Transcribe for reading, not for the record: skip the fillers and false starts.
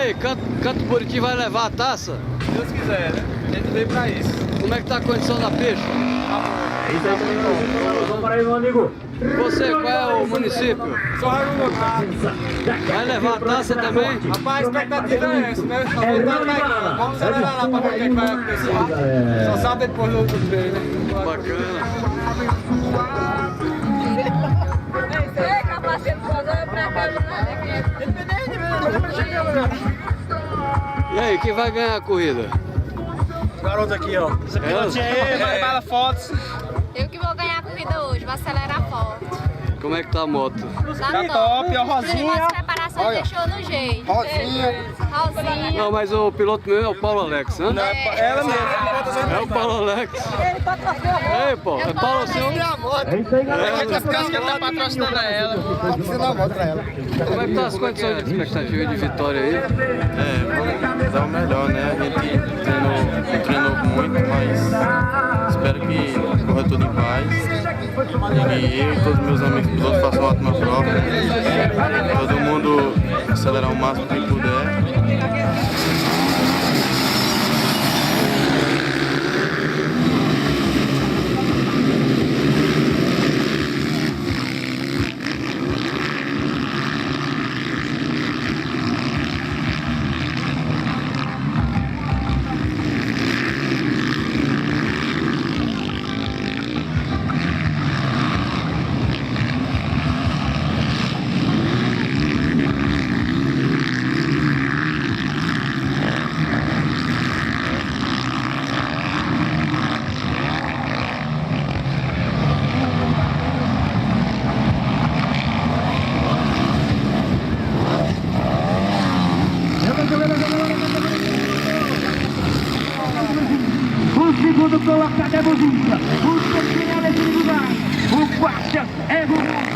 aí, Canto Buriti vai levar a taça? Se Deus quiser, né? A gente veio pra isso. Como é que tá a condição da peixe? É isso aí também, vamos para aí, meu amigo. Você, qual é o município? Só Raimundo. Vai levar a taça também? Rapaz, a expectativa é essa, né? Vamos acelerar lá pra ver o que vai acontecer. Só sabe depois do outro treino, né? Bacana. Ei, capacete, fazer pra cá, E aí, quem vai ganhar a corrida? Garoto aqui, ó. Essa pilotinha aí, bala fotos. Eu que vou ganhar a corrida hoje, vou acelerar forte. Como é que tá a moto? Tá top, ó, Rosinha. As preparações deixou no jeito. Rosinha. Rosinha. Não, mas o piloto mesmo é o Paulo Alex, né? Ela mesmo. É o Paulo Alex. Ei, Paulo, é Paulo seu? É isso aí, galera. A gente vai ficar que ele tá patrocinando ela. Patrocinando a moto pra ela. Como é que tá as condições de expectativa de vitória aí? Vamos dar o melhor, né? A gente treinou muito, mas espero que corra tudo em paz. E eu e todos os meus amigos pilotos façam uma ótima prova. Todo mundo acelerar o máximo que puder. O segundo colocado é Bovista. O terceiro é Alexandre Dubai. O quarto é Rumo.